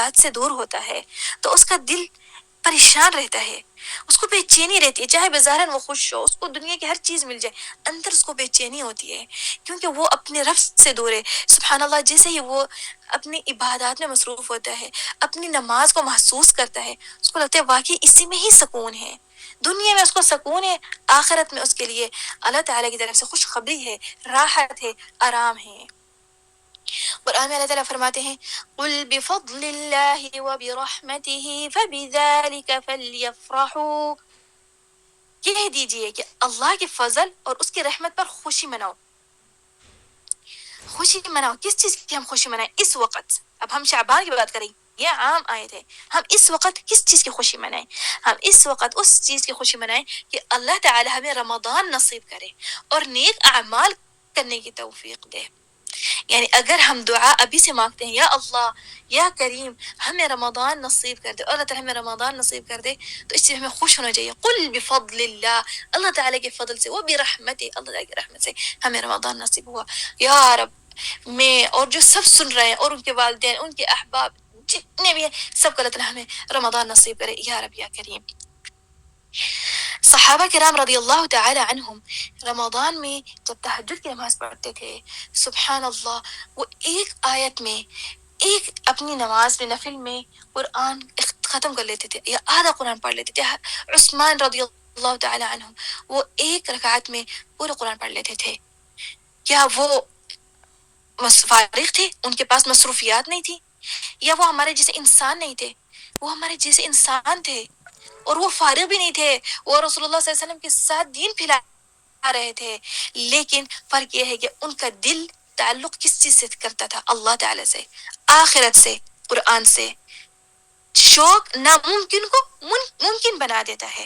عبادات سے دور ہوتا ہے تو اس کا دل پریشان رہتا ہے، اس کو بے چینی رہتی ہے، چاہے بظاہراً وہ خوش ہو، اس کو دنیا کی ہر چیز مل جائے، اندر اس کو بے چینی ہوتی ہے، کیونکہ وہ اپنے رب سے دور ہے۔ سبحان اللہ، جیسے ہی وہ اپنی عبادات میں مصروف ہوتا ہے، اپنی نماز کو محسوس کرتا ہے، اس کو لگتا ہے واقعی اسی میں ہی سکون ہے، دنیا میں اس کو سکون ہے، آخرت میں اس کے لیے اللہ تعالیٰ کی طرف سے خوشخبری ہے، راحت ہے، آرام ہے۔ قرآن میں اللہ تعالیٰ فرماتے ہیں قُلْ بِفَضْلِ اللَّهِ وَبِرَحْمَتِهِ فَبِذَلِكَ فَلْيَفْرَحُوا، کہہ دیجئے کہ اللہ کے فضل اور اس کی رحمت پر خوشی مناؤ۔ خوشی مناؤ، کس چیز کی ہم خوشی منائیں اس وقت؟ اب ہم شعبان کی بات کریں، یہ عام آیت ہے، ہم اس وقت کس چیز کی خوشی منائیں؟ ہم اس وقت اس چیز کی خوشی منائیں کہ اللہ تعالی ہمیں رمضان نصیب کرے اور نیک اعمال کرنے کی توفیق دے۔ یعنی اگر ہم دعا ابھی سے مانگتے ہیں، یا اللہ یا کریم ہمیں رمضان نصیب کر دے، اور اللہ تعالیٰ ہمیں رمضان نصیب کر دے، تو اس سے ہمیں خوش ہونا چاہیے۔ قل بفضل اللہ، اللہ تعالیٰ کے فضل سے، وہ برحمت، اللہ تعالیٰ کی رحمت سے ہمیں رمضان نصیب ہوا۔ یا رب، میں اور جو سب سن رہے ہیں اور ان کے والدین، ان کے احباب جتنے بھی ہیں، سب کو اللہ تعالیٰ ہمیں رمضان نصیب کرے، یا رب یا کریم۔ صحابہ کرام رضی اللہ تعالی عنہم رمضان میں جب تہجد کی نماز پڑھتے تھے، سبحان اللہ، وہ ایک آیت میں، ایک اپنی نماز میں نفل میں قرآن ختم کر لیتے تھے یا آدھا قرآن پڑھ لیتے تھے۔ عثمان رضی اللہ تعالی عنہ وہ ایک رکعت میں پورا قرآن پڑھ لیتے تھے۔ کیا وہ فارغ تھے؟ ان کے پاس مصروفیات نہیں تھی؟ یا وہ ہمارے جیسے انسان نہیں تھے؟ وہ ہمارے جیسے انسان تھے، اور وہ فارغ بھی نہیں تھے، وہ رسول اللہ صلی اللہ علیہ وسلم کے ساتھ دین پھیلا رہے تھے، لیکن فرق یہ ہے کہ ان کا دل تعلق کس چیز سے کرتا تھا؟ اللہ تعالی سے، آخرت سے، قرآن سے۔ شوق ناممکن کو ممکن بنا دیتا ہے۔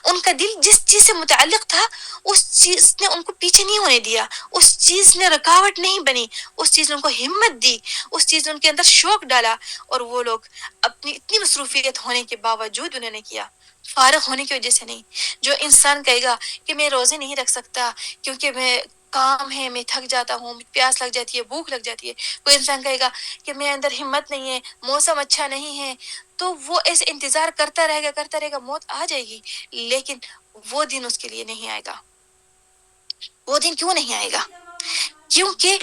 ان کا دل جس چیز سے متعلق تھا، اس چیز نے ان کو پیچھے نہیں ہونے دیا، اس چیز نے رکاوٹ نہیں بنی، اس چیز نے ان کو ہمت دی، اس چیز نے ان کے اندر شوق ڈالا، اور وہ لوگ اپنی اتنی مصروفیت ہونے کے باوجود انہوں نے کیا، فارغ ہونے کی وجہ سے نہیں۔ جو انسان کہے گا کہ میں روزے نہیں رکھ سکتا کیونکہ میں کام ہے، میں تھک جاتا ہوں، پیاس لگ جاتی ہے، بھوک لگ جاتی ہے، کوئی انسان کہے گا کہ میں اندر ہمت نہیں ہے، موسم اچھا نہیں ہے، تو وہ ایسے انتظار کرتا رہے گا، موت آ جائے گی، لیکن وہ دن اس کے لیے نہیں آئے گا۔ وہ دن کیوں نہیں آئے گا؟ کیونکہ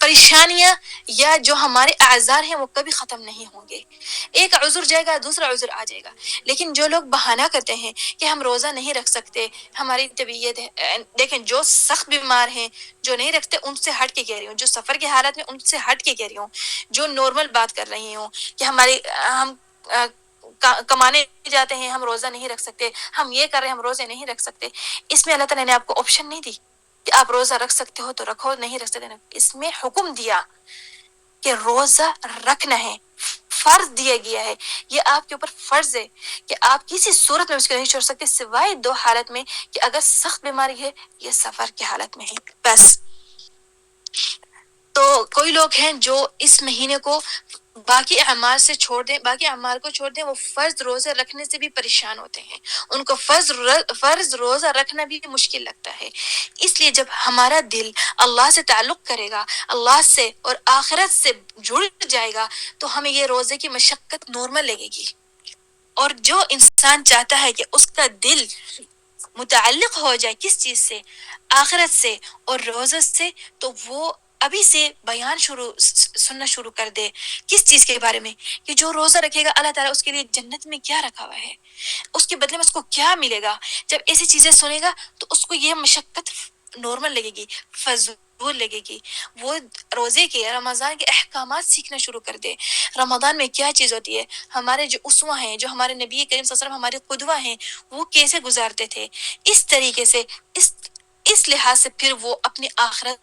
پریشانیاں یا جو ہمارے اعذار ہیں وہ کبھی ختم نہیں ہوں گے۔ ایک عذر جائے گا، دوسرا عذر آ جائے گا، لیکن جو لوگ بہانہ کرتے ہیں کہ ہم روزہ نہیں رکھ سکتے، ہماری طبیعت ہے، دیکھیں جو سخت بیمار ہیں، جو نہیں رکھتے، ان سے ہٹ کے کہہ رہی ہوں، جو سفر کی حالت میں، ان سے ہٹ کے کہہ رہی ہوں، جو نارمل بات کر رہی ہوں کہ ہم کمانے جاتے ہیں، ہم روزہ نہیں رکھ سکتے، ہم یہ کر رہے ہیں، ہم روزے نہیں رکھ سکتے، اس میں اللہ تعالیٰ نے آپ کو آپشن نہیں دی کہ آپ روزہ رکھ سکتے ہو تو رکھو، نہیں رکھ سکتے نہیں۔ اس میں حکم دیا کہ روزہ رکھنا ہے، فرض دیا گیا ہے، یہ آپ کے اوپر فرض ہے کہ آپ کسی صورت میں اس کو نہیں چھوڑ سکتے، سوائے دو حالت میں، کہ اگر سخت بیماری ہے یا سفر کی حالت میں ہے، بس۔ تو کوئی لوگ ہیں جو اس مہینے کو باقی اعمال سے چھوڑ دیں، باقی اعمال کو چھوڑ دیں، وہ فرض روزے رکھنے سے بھی پریشان ہوتے ہیں، ان کو فرض روزہ رکھنا بھی مشکل لگتا ہے۔ اس لیے جب ہمارا دل اللہ سے تعلق کرے گا، اللہ سے اور آخرت سے جڑ جائے گا، تو ہمیں یہ روزے کی مشقت نارمل لگے گی۔ اور جو انسان چاہتا ہے کہ اس کا دل متعلق ہو جائے کس چیز سے؟ آخرت سے اور روزہ سے، تو وہ ابھی سے بیان سننا شروع کر دے۔ کس چیز کے بارے میں؟ کہ جو روزہ رکھے گا، اللہ تعالیٰ اس کے لیے جنت میں کیا رکھا ہوا ہے، اس کے بدلے میں اس کو کیا ملے گا۔ جب ایسی چیزیں سنے گا تو اس کو یہ مشقت نارمل لگے گی، فضول لگے گی۔ وہ روزے کے، رمضان کے احکامات سیکھنا شروع کر دے۔ رمضان میں کیا چیز ہوتی ہے، ہمارے جو اسوہ ہیں، جو ہمارے نبی کریم صلی اللہ علیہ وسلم ہمارے قدوہ ہیں، وہ کیسے گزارتے تھے، اس طریقے سے، اس لحاظ سے پھر وہ اپنی آخرت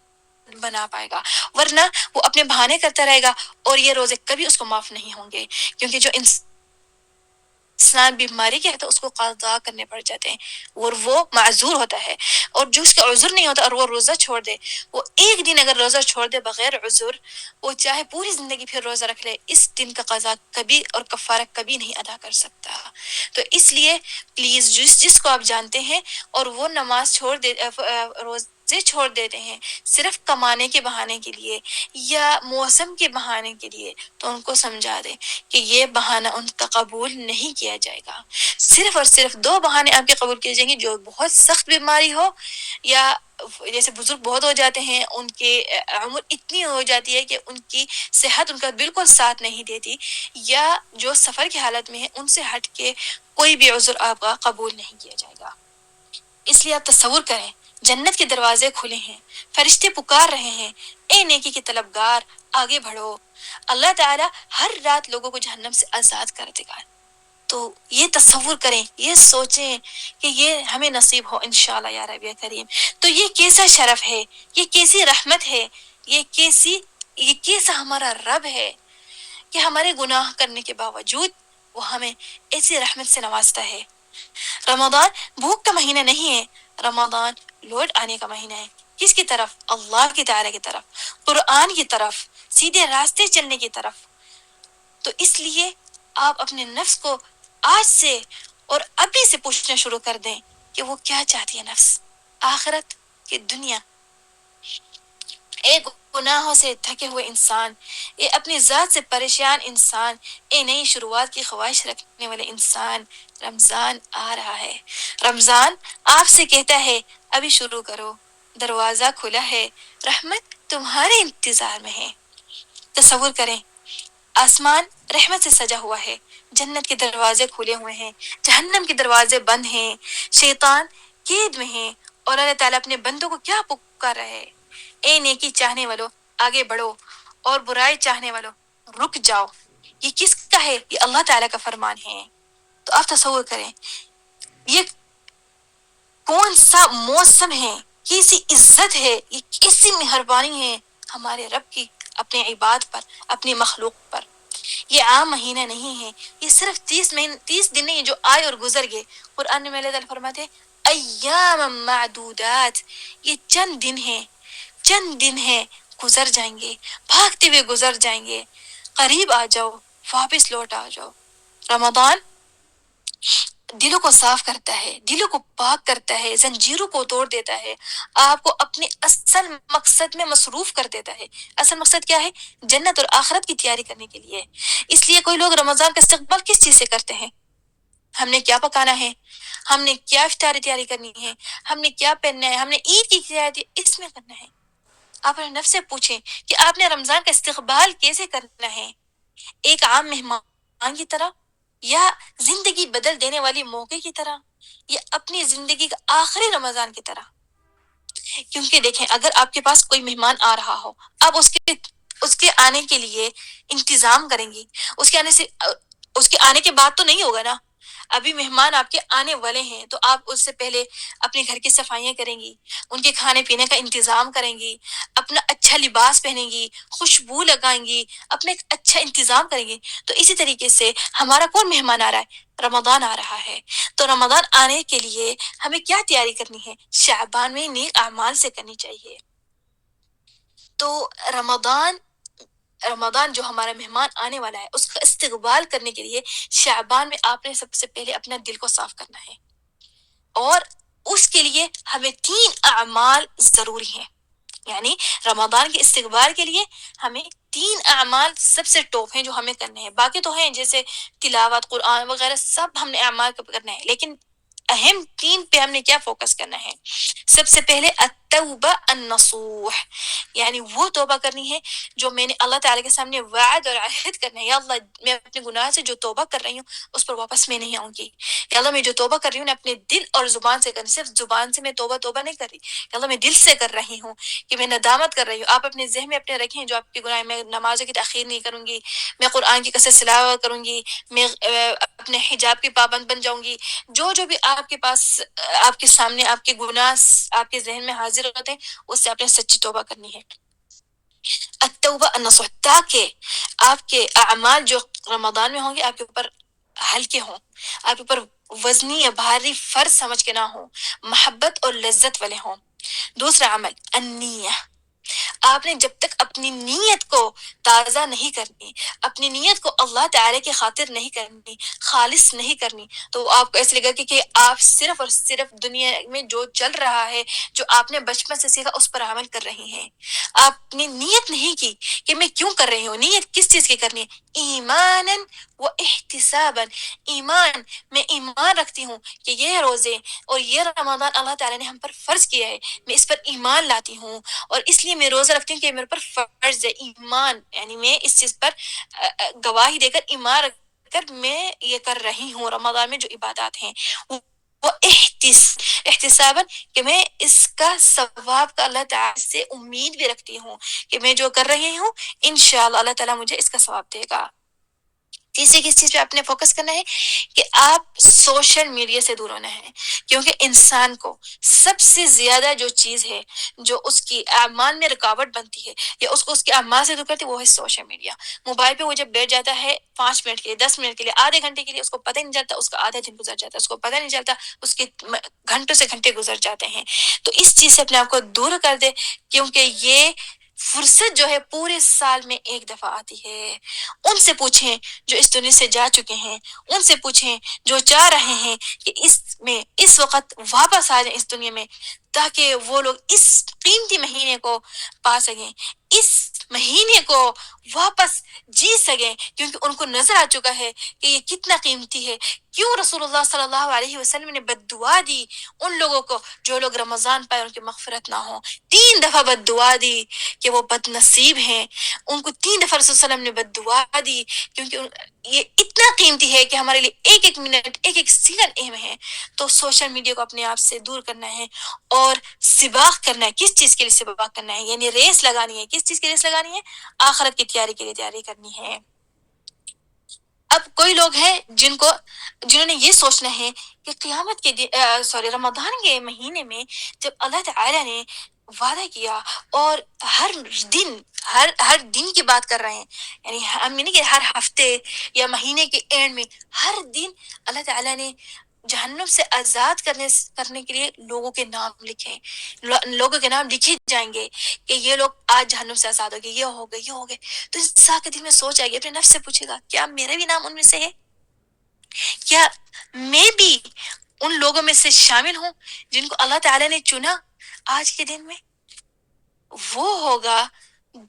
بنا پائے گا، ورنہ وہ اپنے بہانے کرتا رہے گا، اور یہ روزے کبھی اس کو معاف نہیں ہوں گے، کیونکہ جو انسان بیماری کے ہے تو اس کو قضا کرنے پڑ جاتے ہیں، اور وہ معذور ہوتا ہے۔ اور جو اس کا عذر نہیں ہوتا اور وہ روزہ چھوڑ دے، وہ ایک دن اگر روزہ چھوڑ دے بغیر عذر، وہ چاہے پوری زندگی پھر روزہ رکھ لے، اس دن کا قضا کبھی اور کفارہ کبھی نہیں ادا کر سکتا۔ تو اس لیے پلیز جس کو آپ جانتے ہیں اور وہ نماز چھوڑ دے، روزہ روزے چھوڑ دیتے ہیں صرف کمانے کے بہانے کے لیے یا موسم کے بہانے کے لیے، تو ان کو سمجھا دیں کہ یہ بہانہ ان کا قبول نہیں کیا جائے گا۔ صرف اور صرف دو بہانے آپ کے قبول کیے جائیں گے، جو بہت سخت بیماری ہو، یا جیسے بزرگ بہت ہو جاتے ہیں، ان کے عمر اتنی ہو جاتی ہے کہ ان کی صحت ان کا بالکل ساتھ نہیں دیتی، یا جو سفر کی حالت میں ہے، ان سے ہٹ کے کوئی بھی عذر آپ کا قبول نہیں کیا جائے گا۔ اس لیے آپ تصور کریں، جنت کے دروازے کھلے ہیں، فرشتے پکار رہے ہیں، اے نیکی کے طلبگار آگے بڑھو، اللہ تعالیٰ ہر رات لوگوں کو جہنم سے آزاد کر دے گا۔ تو یہ تصور کریں، یہ سوچیں کہ یہ ہمیں نصیب ہو انشاءاللہ یا رب یا کریم۔ تو یہ کیسا شرف ہے، یہ کیسی رحمت ہے، یہ کیسا ہمارا رب ہے کہ ہمارے گناہ کرنے کے باوجود وہ ہمیں ایسی رحمت سے نوازتا ہے۔ رمضان بھوک کا مہینہ نہیں ہے، رمضان لوٹ آنے کا مہینہ ہے۔ کس کی طرف؟ اللہ کی تعالیٰ کی طرف، قرآن کی طرف، سیدھے راستے چلنے کی طرف۔ تو اس لیے آپ اپنے نفس کو آج سے اور ابھی سے پوچھنا شروع کر دیں کہ وہ کیا چاہتی ہے نفس، آخرت کہ دنیا؟ ایک گناہوں سے تھکے ہوئے انسان، اے اپنی ذات سے پریشان انسان، اے نئی شروعات کی خواہش رکھنے والے انسان، رمضان آ رہا ہے۔ رمضان آپ سے کہتا ہے ابھی شروع کرو، دروازہ کھلا ہے، رحمت تمہارے انتظار میں ہے۔ تصور کریں، آسمان رحمت سے سجا ہوا ہے، جنت کے دروازے کھلے ہوئے ہیں، جہنم کے دروازے بند ہیں، شیطان قید میں ہے، اور اللہ تعالیٰ اپنے بندوں کو کیا پکار رہے ہے؟ اے نیکی چاہنے والو آگے بڑھو، اور برائی چاہنے والو رک جاؤ۔ یہ کس کا ہے؟ یہ اللہ تعالیٰ کا فرمان ہے۔ تو آپ تصور کریں، یہ کون سا موسم ہے، کیسی عزت ہے، یہ کیسی مہربانی ہے ہمارے رب کی اپنے عباد پر، اپنی مخلوق پر۔ یہ عام مہینہ نہیں ہے، یہ صرف 30 دن نہیں جو آئے اور گزر گئے۔ قرآن میں اللہ تعالیٰ فرماتے ہیں ایام معدودات، یہ چند دن ہیں، چند دن ہیں، گزر جائیں گے، بھاگتے ہوئے گزر جائیں گے۔ قریب آ جاؤ، واپس لوٹ آ جاؤ۔ رمضان دلوں کو صاف کرتا ہے، دلوں کو پاک کرتا ہے، زنجیروں کو توڑ دیتا ہے، آپ کو اپنے اصل مقصد میں مصروف کر دیتا ہے۔ اصل مقصد کیا ہے؟ جنت اور آخرت کی تیاری کرنے کے لیے۔ اس لیے کوئی لوگ رمضان کا استقبال کس چیز سے کرتے ہیں؟ ہم نے کیا پکانا ہے، ہم نے کیا افطاری تیاری کرنی ہے، ہم نے کیا پہننا ہے، ہم نے عید کی تیاری اس میں کرنا ہے۔ آپ اپنے نفس سے پوچھیں کہ آپ نے رمضان کا استقبال کیسے کرنا ہے؟ ایک عام مہمان کی طرح، یا زندگی بدل دینے والی موقع کی طرح، یا اپنی زندگی کا آخری رمضان کی طرح؟ کیونکہ دیکھیں، اگر آپ کے پاس کوئی مہمان آ رہا ہو، آپ اس کے آنے کے لیے انتظام کریں گی، اس کے آنے کے بعد تو نہیں ہوگا نا۔ ابھی مہمان آپ کے آنے والے ہیں، تو آپ اس سے پہلے اپنے گھر کی صفائیاں کریں گی، ان کے کھانے پینے کا انتظام کریں گی، اپنا اچھا لباس پہنیں گی، خوشبو لگائیں گی، اپنا ایک اچھا انتظام کریں گی۔ تو اسی طریقے سے ہمارا کون مہمان آ رہا ہے؟ رمضان آ رہا ہے۔ تو رمضان آنے کے لیے ہمیں کیا تیاری کرنی ہے؟ شعبان میں نیک اعمال سے کرنی چاہیے۔ تو رمضان جو ہمارا مہمان آنے والا ہے، اس کا استقبال کرنے کے لیے شعبان میں آپ نے سب سے پہلے اپنا دل کو صاف کرنا ہے، اور اس کے لیے ہمیں 3 اعمال ضروری ہیں۔ یعنی رمضان کے استقبال کے لیے ہمیں 3 اعمال سب سے ٹاپ ہیں جو ہمیں کرنے ہیں۔ باقی تو ہیں جیسے تلاوت قرآن وغیرہ، سب ہم نے اعمال کرنا ہے، لیکن اہم 3 پہ ہم نے کیا فوکس کرنا ہے؟ سب سے پہلے التوبہ النصوح، یعنی وہ توبہ کرنی ہے جو میں نے اللہ تعالیٰ کے سامنے وعد اور عہد کرنا ہے، یا اللہ میں اپنے گناہ سے جو توبہ کر رہی ہوں اس پر واپس میں نہیں آؤں گی۔ یا اللہ میں جو توبہ کر رہی ہوں اپنے دل اور زبان سے کرنی، صرف زبان سے میں توبہ نہیں کر رہی، یا اللہ میں دل سے کر رہی ہوں کہ میں ندامت کر رہی ہوں۔ آپ اپنے ذہن میں اپنے رکھیں جو آپ کے گناہ، میں نمازوں کی تاخیر نہیں کروں گی، میں قرآن کی کثرت تلاوت کروں گی، میں اپنے حجاب کی پابند بن جاؤں گی۔ جو بھی آپ کے پاس، آپ کے سامنے آپ کے گناہ آپ کے ذہن میں حاضر ہوتے ہیں، اس سے آپ نے سچی توبہ کرنی ہے۔ التوبہ النصوح، تاکہ آپ کے اعمال جو رمضان میں ہوں گے آپ کے اوپر ہلکے ہوں، آپ کے اوپر وزنی یا بھاری فرض سمجھ کے نہ ہوں، محبت اور لذت والے ہوں۔ دوسرا عمل النیہ، آپ نے جب تک اپنی نیت کو تازہ نہیں کرنی، اپنی نیت کو اللہ تعالی کی خاطر نہیں کرنی، خالص نہیں کرنی، تو آپ کو ایسے لگا کہ آپ صرف اور صرف دنیا میں جو چل رہا ہے، جو آپ نے بچپن سے سیکھا، اس پر عمل کر رہی ہیں۔ آپ نے نیت نہیں کی کہ میں کیوں کر رہی ہوں، نیت کس چیز کی کرنی ہے؟ ایمانا و احتسابا، ایمان، میں ایمان رکھتی ہوں کہ یہ روزے اور یہ رمضان اللہ تعالی نے ہم پر فرض کیا ہے، میں اس پر ایمان لاتی ہوں، اور اس لیے میں روزہ رکھتی ہوں کہ میرے پر فرض ہے۔ ایمان یعنی میں اس چیز پر گواہی دے کر، ایمان رکھ کر میں یہ کر رہی ہوں رمضان میں جو عبادات ہیں، وہ احتسابا، کہ میں اس کا ثواب کا اللہ تعالی سے امید بھی رکھتی ہوں کہ میں جو کر رہی ہوں انشاءاللہ اللہ تعالیٰ مجھے اس کا ثواب دے گا۔ تیسری کس چیز پہ آپ نے فوکس کرنا ہے کہ آپ سوشل میڈیا سے دور ہونا ہے، کیونکہ انسان کو سب سے زیادہ جو چیز ہے جو اس کی اعمال میں رکاوٹ بنتی ہے یا اس کو اس کے اعمال سے دور کرتی ہے، وہ ہے سوشل میڈیا۔ موبائل پہ وہ جب بیٹھ جاتا ہے 5 منٹ کے لیے، 10 منٹ کے لیے، آدھے گھنٹے کے لیے، اس کو پتہ ہی نہیں چلتا اس کا آدھا دن گزر جاتا ہے، اس کو پتہ نہیں چلتا اس کے گھنٹوں سے گھنٹے گزر جاتے ہیں۔ تو اس چیز سے اپنے آپ کو دور کر دے، کیونکہ یہ فرصت جو ہے پورے سال میں ایک دفعہ آتی ہے۔ ان سے پوچھیں جو اس دنیا سے جا چکے ہیں، ان سے پوچھیں جو چاہ رہے ہیں کہ اس وقت واپس آ جائیں اس دنیا میں، تاکہ وہ لوگ اس قیمتی مہینے کو پا سکیں، اس مہینے کو واپس جی سکیں، کیونکہ ان کو نظر آ چکا ہے کہ یہ کتنا قیمتی ہے۔ کیوں رسول اللہ صلی اللہ علیہ وسلم نے بد دعا دی ان لوگوں کو جو لوگ رمضان پائے ان کی مغفرت نہ ہو؟ 3 دفعہ بد دعا دی کہ وہ بد نصیب ہیں، ان کو 3 دفعہ رسول صلی اللہ علیہ وسلم نے بد دعا دی، کیونکہ یہ اتنا قیمتی ہے کہ ہمارے لیے ایک ایک منٹ، ایک ایک سیکنڈ اہم ہے۔ تو سوشل میڈیا کو اپنے آپ سے دور کرنا ہے اور سباق کرنا ہے۔ کس چیز کے لیے سباق کرنا ہے؟ یعنی ریس لگانی ہے۔ کس چیز کے ریس لگانی ہے؟ آخرت کی تیاری کے لیے تیاری کرنی ہے۔ اب کوئی لوگ ہیں جنہوں نے یہ سوچنا ہے کہ قیامت کے رمضان کے مہینے میں جب اللہ تعالی نے وعدہ کیا اور ہر دن ہر دن کی بات کر رہے ہیں، یعنی ہم نہیں کہ ہر ہفتے یا مہینے کے اینڈ میں، ہر دن اللہ تعالی نے جہنم سے آزاد کرنے کے لیے لوگوں کے نام لکھے، لوگوں کے نام لکھے جائیں گے کہ یہ لوگ آج جہنم سے آزاد ہو گئے، یہ ہو گئے، یہ ہو گئے۔ تو انسان کے دل میں سوچ آئے گی، اپنے نفس سے پوچھے گا کیا میرا بھی نام ان میں سے ہے؟ کیا میں بھی ان لوگوں میں سے شامل ہوں جن کو اللہ تعالی نے چنا آج کے دن میں؟ وہ ہوگا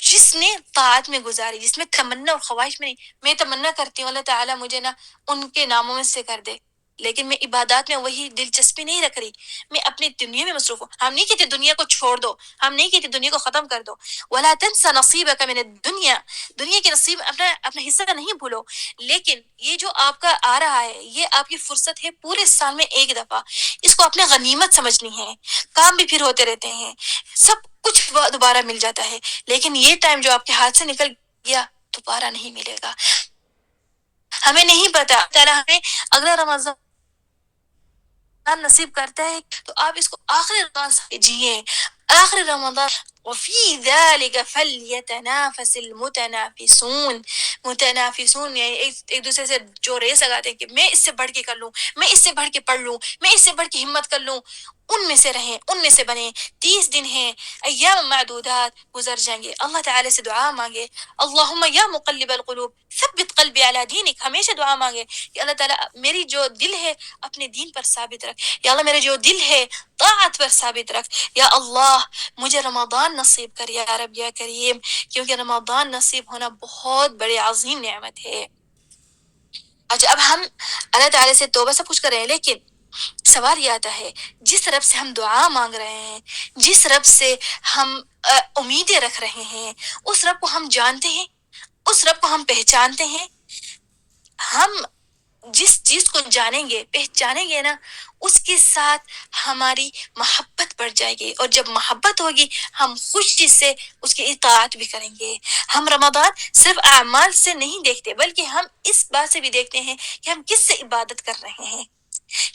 جس نے طاعت میں گزاری، جس میں تمنا اور خواہش میں نہیں۔ میں تمنا کرتی ہوں اللہ تعالیٰ مجھے نا ان کے ناموں میں سے کر دے، لیکن میں عبادات میں وہی دلچسپی نہیں رکھ رہی، میں اپنی دنیا میں مصروف ہوں۔ ہم نہیں کہتے دنیا کو چھوڑ دو، ہم نہیں کہتے دنیا کو ختم کر دو، وَلَا تَنْسَ نَصِيبَكَ مِنَ الدُّنْيَا، دنیا کے نصیب اپنا حصہ نہیں بھولو۔ لیکن یہ جو آپ کا آ رہا ہے، یہ آپ کی فرصت ہے پورے سال میں ایک دفعہ، اس کو اپنے غنیمت سمجھنی ہے۔ کام بھی پھر ہوتے رہتے ہیں، سب کچھ دوبارہ مل جاتا ہے، لیکن یہ ٹائم جو آپ کے ہاتھ سے نکل گیا دوبارہ نہیں ملے گا۔ ہمیں نہیں پتا تعالیٰ ہمیں اگلا رمضان نصیب کرتا ہے تو آپ اس کو آخری رمضان سے جیئیں، آخری رمضان۔ وفی ذلک فلیتنافس المتنافسون، متنافسون یعنی ایک دوسرے سے جو ریس لگاتے ہیں کہ میں اس سے بڑھ کے کر لوں، میں اس سے بڑھ کے پڑھ لوں، میں اس سے بڑھ کے ہمت کر لوں، ان میں سے رہیں، ان میں سے بنیں۔ 30 دن ہیں، ایام معدودات گزر جائیں گے۔ اللہ تعالی سے دعا مانگے، اللہم یا مقلب القلوب ثبت قلبی علی دینک، ہمیشہ دعا مانگے کہ اللہ تعالیٰ میری جو دل ہے اپنے دین پر ثابت رکھ، یا اللہ میرے جو دل ہے طاعت پر ثابت رکھ، یا اللہ مجھے رمضان نصیب کر یا رب یا کریم، کیونکہ رمضان نصیب ہونا بہت بڑی عظیم نعمت ہے۔ اچھا، اب ہم اللہ تعالیٰ سے توبہ سب کچھ کر رہے ہیں، لیکن سوال یہ آتا ہے جس رب سے ہم دعا مانگ رہے ہیں، جس رب سے ہم امیدیں رکھ رہے ہیں، اس رب کو ہم جانتے ہیں، اس رب کو ہم پہچانتے ہیں۔ ہم جس چیز کو جانیں گے پہچانیں گے نا، اس کے ساتھ ہماری محبت بڑھ جائے گی، اور جب محبت ہوگی ہم خوشی سے اس کی اطاعت بھی کریں گے۔ ہم رمضان صرف اعمال سے نہیں دیکھتے، بلکہ ہم اس بات سے بھی دیکھتے ہیں کہ ہم کس سے عبادت کر رہے ہیں،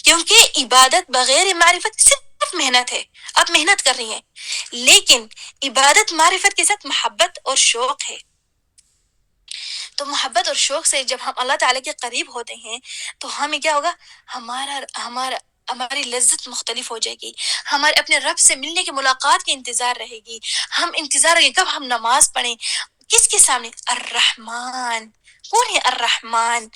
کیونکہ عبادت بغیر معرفت صرف محنت ہے، آپ محنت کر رہی ہیں، لیکن عبادت معرفت کے ساتھ محبت اور شوق ہے۔ تو محبت اور شوق سے جب ہم اللہ تعالیٰ کے قریب ہوتے ہیں تو ہمیں کیا ہوگا؟ ہمارا ہماری لذت مختلف ہو جائے گی، ہمارے اپنے رب سے ملنے کی ملاقات کی انتظار رہے گی، ہم انتظار رہے گی کب ہم نماز پڑھیں، کس کے سامنے؟ الرحمن. کون ہے الرحمن؟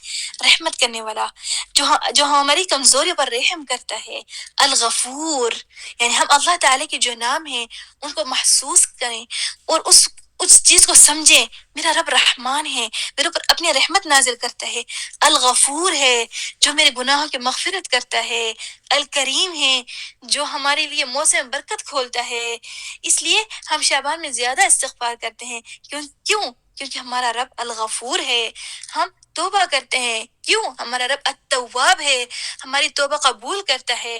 رحمت کرنے والا، جو ہماری کمزوری پر رحم کرتا ہے. الغفور، یعنی ہم اللہ تعالی کے جو نام ہیں ان کو محسوس کریں اور اس چیز کو سمجھیں، میرا رب رحمان ہے، میرے اوپر اپنی رحمت نازل کرتا ہے. الغفور ہے جو میرے گناہوں کی مغفرت کرتا ہے. الکریم ہے جو ہمارے لیے موسم برکت کھولتا ہے. اس لیے ہم شعبان میں زیادہ استغفار کرتے ہیں. کیوں؟ کیونکہ ہمارا رب الغفور ہے. ہم توبہ کرتے ہیں، کیوں؟ ہمارا رب التواب ہے، ہماری توبہ قبول کرتا ہے.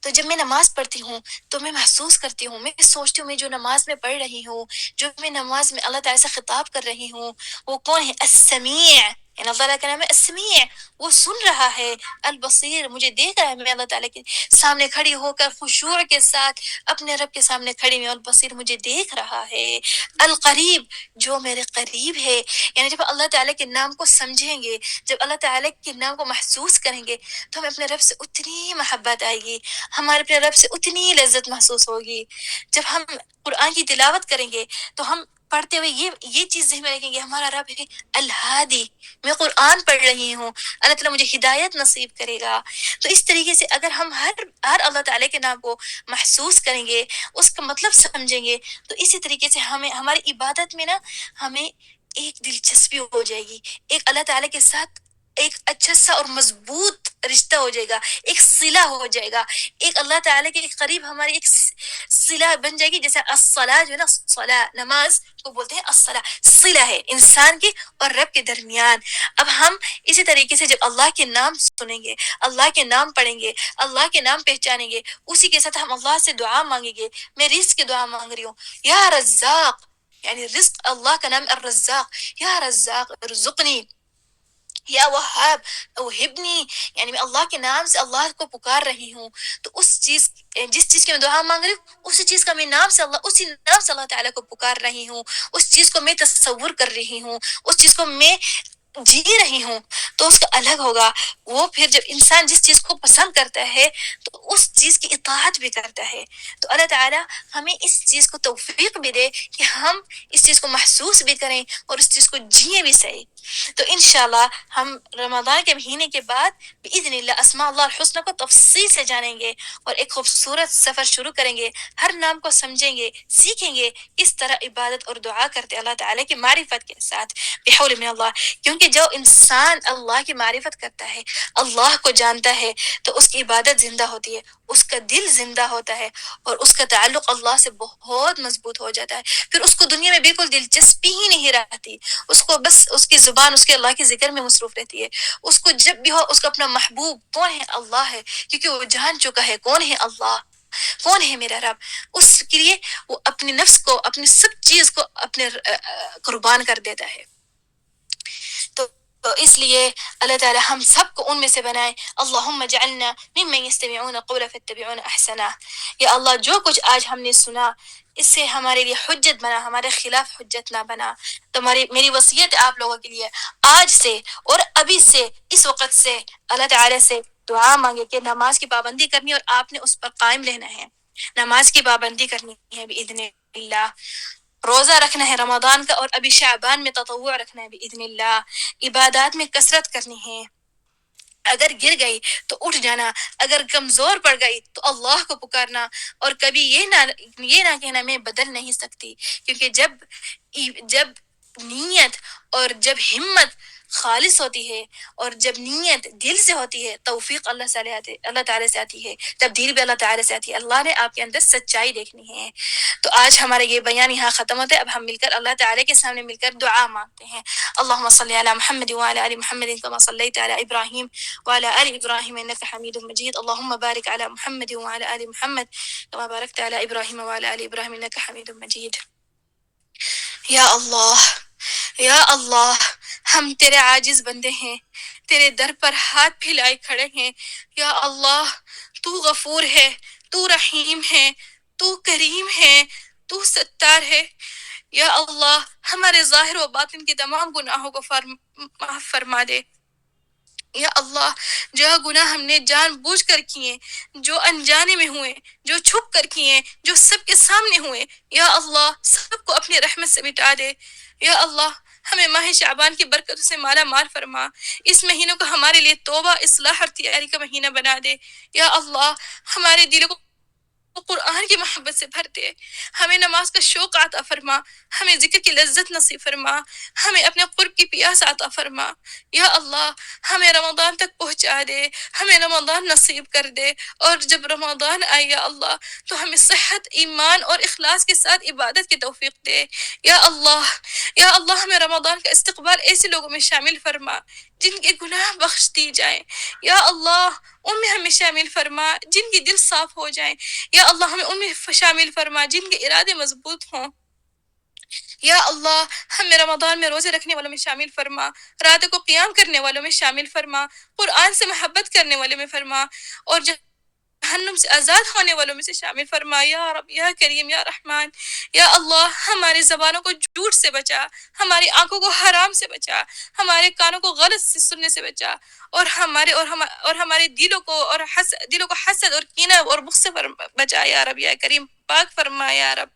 تو جب میں نماز پڑھتی ہوں تو میں محسوس کرتی ہوں، میں سوچتی ہوں میں جو نماز میں پڑھ رہی ہوں، جو میں نماز میں اللہ تعالیٰ سے خطاب کر رہی ہوں، وہ کون ہے؟ السمیع، یعنی اللہ تعالیٰ کا نام ہے السمیع، وہ سن رہا ہے. البصیر، مجھے دیکھ رہا ہے، میں اللہ تعالیٰ کے سامنے کھڑی ہو کر خشوع کے ساتھ اپنے رب کے سامنے کھڑی ہوں، البصیر مجھے دیکھ رہا ہے. القریب، جو میرے قریب ہے. یعنی جب اللہ تعالیٰ کے نام کو سمجھیں گے، جب اللہ تعالیٰ کے نام کو محسوس کریں گے تو ہمیں اپنے رب سے اتنی محبت آئے گی، ہمارے اپنے رب سے اتنی لذت محسوس ہوگی. جب ہم قرآن کی تلاوت کریں گے تو ہم پڑھتے ہوئے یہ چیز ذہن میں رکھیں گے، ہمارا رب ہے الہادی، میں قرآن پڑھ رہی ہوں، اللہ تعالیٰ مجھے ہدایت نصیب کرے گا. تو اس طریقے سے اگر ہم ہر اللہ تعالیٰ کے نام کو محسوس کریں گے، اس کا مطلب سمجھیں گے، تو اسی طریقے سے ہماری عبادت میں نا ہمیں ایک دلچسپی ہو جائے گی، ایک اللہ تعالیٰ کے ساتھ ایک اچھا سا اور مضبوط رشتہ ہو جائے گا، ایک صلہ ہو جائے گا، ایک اللہ تعالیٰ کے قریب ہماری ایک صلہ بن جائے گی. جیسے الصلاۃ جو ہے نا، صلاۃ نماز کو بولتے ہیں الصلاۃ، صلہ ہے انسان کی اور رب کے درمیان. اب ہم اسی طریقے سے جب اللہ کے نام سنیں گے، اللہ کے نام پڑھیں گے، اللہ کے نام پہچانیں گے، اسی کے ساتھ ہم اللہ سے دعا مانگیں گے. میں رزق کی دعا مانگ رہی ہوں، یا رزاق، یعنی رزق اللہ کا نام الرزاق، یا رزاق ارزقنی، یا وہاب اوہبنی، یعنی میں اللہ کے نام سے اللہ کو پکار رہی ہوں. تو جس چیز کی میں دعا مانگ رہی ہوں، اسی چیز کا میں اسی نام سے اللہ تعالیٰ کو پکار رہی ہوں، اس چیز کو میں تصور کر رہی ہوں، اس چیز کو میں جی رہی ہوں. تو اس کا الگ ہوگا. وہ پھر جب انسان جس چیز کو پسند کرتا ہے تو اس چیز کی اطاعت بھی کرتا ہے. تو اللہ تعالیٰ ہمیں اس چیز کو توفیق بھی دے کہ ہم اس چیز کو محسوس بھی کریں اور اس چیز کو جیے بھی صحیح. تو انشاءاللہ ہم رمضان کے مہینے کے بعد باذن اللہ اسماء اللہ الحسنی کو تفصیل سے جانیں گے اور ایک خوبصورت سفر شروع کریں گے. ہر نام کو سمجھیں گے، سیکھیں گے کس طرح عبادت اور دعا کرتے اللہ تعالیٰ کی معرفت کے ساتھ بحول من اللہ. کیونکہ جو انسان اللہ کی معرفت کرتا ہے، اللہ کو جانتا ہے، تو اس کی عبادت زندہ ہوتی ہے، اس کا دل زندہ ہوتا ہے اور اس کا تعلق اللہ سے بہت مضبوط ہو جاتا ہے. پھر اس کو دنیا میں بالکل دلچسپی ہی نہیں رہتی، اس کو بس اس کی زبان اس کے اللہ کے ذکر میں مصروف رہتی ہے. اس کو جب بھی ہو اس کا اپنا محبوب کون ہے؟ اللہ ہے، کیونکہ وہ جان چکا ہے کون ہے اللہ، کون ہے میرا رب. اس کے لیے وہ اپنی نفس کو، اپنی سب چیز کو اپنے قربان کر دیتا ہے. تو اس لیے اللہ تعالی ہم سب کو ان میں سے بنائے. اللہم اجعلنا ممن یستمعون القول فیتبعون احسنہ. یا اللہ جو کچھ آج ہم نے سنا اس سے ہمارے لیے حجت بنا، ہمارے خلاف حجت نہ بنا. تو میری وصیت آپ لوگوں کے لیے آج سے اور ابھی سے، اس وقت سے اللہ تعالی سے دعا مانگے کہ نماز کی پابندی کرنی اور آپ نے اس پر قائم رہنا ہے. نماز کی پابندی کرنی ہے باذن اللہ، روزہ رکھنا ہے رمضان کا، اور ابھی شعبان میں تطوع رکھنا ہے باذن اللہ. عبادات میں کثرت کرنی ہے. اگر گر گئی تو اٹھ جانا، اگر کمزور پڑ گئی تو اللہ کو پکارنا، اور کبھی یہ نہ کہنا میں بدل نہیں سکتی. کیونکہ جب نیت اور جب ہمت خالص ہوتی ہے اور جب نیت دل سے ہوتی ہے، توفیق اللہ تعالی سے آتی ہے، تبدیل بھی اللہ تعالی سے آتی ہے. اللہ نے آپ کے اندر سچائی دیکھنی ہے. تو آج ہمارا یہ بیان یہاں ختم ہوتا ہے. اب ہم مل کر اللہ تعالی کے سامنے مل کر دعا مانگتے ہیں. اللهم صل على محمد وعلى ال محمد كما صليت على ابراهيم وعلى ال ابراهيم انك حميد مجيد. اللهم بارك على محمد وعلى ال محمد كما باركت على ابراهيم وعلى ال ابراهيم انك حميد مجيد. یا اللہ، یا اللہ، ہم تیرے عاجز بندے ہیں، تیرے در پر ہاتھ پھیلائے کھڑے ہیں. یا اللہ، تو غفور ہے، تو رحیم ہے، تو کریم ہے، تو ستار ہے. یا اللہ، ہمارے ظاہر و باطن کے تمام گناہوں کو معاف فرما دے. یا اللہ جو گناہ ہم نے جان بوجھ کر کیے، جو انجانے میں ہوئے، جو چھپ کر کیے، جو سب کے سامنے ہوئے، یا اللہ سب کو اپنی رحمت سے مٹا دے۔ یا اللہ ہمیں ماہ شعبان کی برکتوں سے مالا مال فرما، اس مہینوں کو ہمارے لیے توبہ، اصلاح اور تیاری کا مہینہ بنا دے۔ یا اللہ ہمارے دلوں کو قرآن کی محبت سے بھر دے، ہمیں نماز کا شوق عطا فرما، ہمیں ذکر کی لذت نصیب فرما، ہمیں اپنے قرب کی پیاس عطا فرما۔ یا اللہ ہمیں رمضان تک پہنچا دے، ہمیں رمضان نصیب کر دے، اور جب رمضان آئے یا اللہ تو ہمیں صحت، ایمان اور اخلاص کے ساتھ عبادت کی توفیق دے۔ یا اللہ، یا اللہ ہمیں رمضان کا استقبال ایسے لوگوں میں شامل فرما جن کے گناہ بخش دی جائیں۔ یا اللہ ان میں ہمیں شامل فرما جن کی دل صاف ہو جائیں۔ یا اللہ ہمیں ان میں شامل فرما جن کے ارادے مضبوط ہوں۔ یا اللہ ہمیں رمضان میں روزے رکھنے والوں میں شامل فرما، راتوں کو قیام کرنے والوں میں شامل فرما، قرآن سے محبت کرنے والوں میں فرما، اور جہنم سے آزاد ہونے والوں میں سے شامل فرما۔ یا رب یا کریم یا رحمان، یا اللہ ہماری زبانوں کو جھوٹ سے بچا، ہماری آنکھوں کو حرام سے بچا، ہمارے کانوں کو غلط سے سننے سے بچا، اور ہمارے دلوں کو حسد اور کینہ اور بغض سے بچا۔ یا رب یا کریم پاک فرما۔ یا رب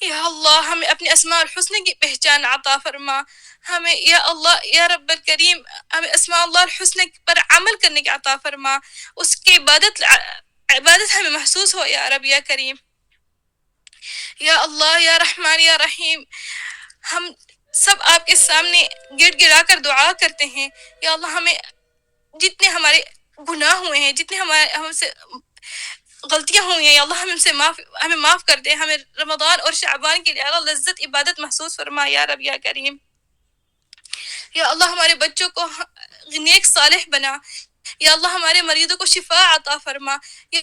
یا اللہ ہمیں اپنے اسماء الحسنى کی پہچان عطا فرما، ہمیں یا اللہ یا رب الکریم ہمیں اسماء اللہ الحسنى پر عمل کرنے کی عطا فرما، اس کی عبادت ہمیں محسوس ہو یا رب یا کریم۔ یا اللہ یا رحمان یا رحیم، ہم سب آپ کے سامنے گڑ گڑا کر دعا کرتے ہیں۔ یا اللہ ہمیں جتنے ہمارے گناہ ہوئے ہیں، جتنے ہم سے غلطیاں ہوئی ہیں، یا اللہ ہمیں معاف کر دے، ہمیں رمضان اور شعبان کے لیے اللہ لذت عبادت محسوس فرما یا رب یا کریم۔ یا اللہ ہمارے بچوں کو نیک صالح بنا، یا اللہ ہمارے مریضوں کو شفا عطا فرما۔ یا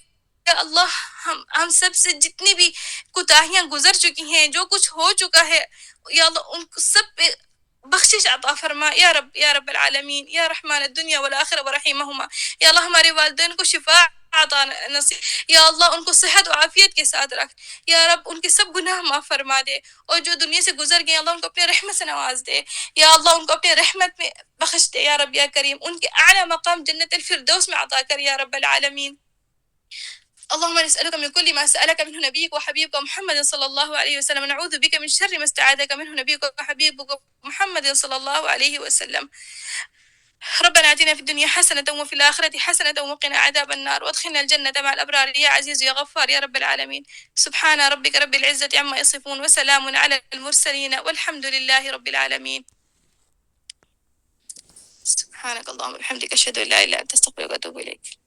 اللہ ہم سب سے جتنی بھی کوتاہیاں گزر چکی ہیں، جو کچھ ہو چکا ہے، یا اللہ ان کو سب پہ بخشش عطا فرما یا رب العالمین یا رحمان الدنیا والآخرہ ورحیمہما۔ یا اللہ ہمارے والدین کو شفا عطا نصیب، یا اللہ ان کو صحت و عافیت کے ساتھ رکھ، یا رب ان کے سب گناہ معاف فرما دے، اور جو دنیا سے گزر گئے اللہ ان کو اپنے رحمت سے نواز دے، یا اللہ ان کو اپنے رحمت میں بخش دے یا رب یا کریم، ان کے اعلیٰ مقام جنت الفردوس میں عطا کر یا رب العالمین۔ اللهم نسألك من كل ما سألك منه نبيك وحبيبك محمد صلى الله عليه وسلم، ونعوذ بك من شر ما استعاذك منه نبيك وحبيبك محمد صلى الله عليه وسلم. ربنا آتنا في الدنيا حسنة وفي الآخرة حسنة وقنا عذاب النار، وادخلنا الجنة مع الأبرار يا عزيز يا غفار يا رب العالمين. سبحان ربك رب العزة عما يصفون، وسلام على المرسلين، والحمد لله رب العالمين. سبحانك اللهم وبحمدك أشهد أن لا إله إلا أنت أستغفرك وأتوب إليك.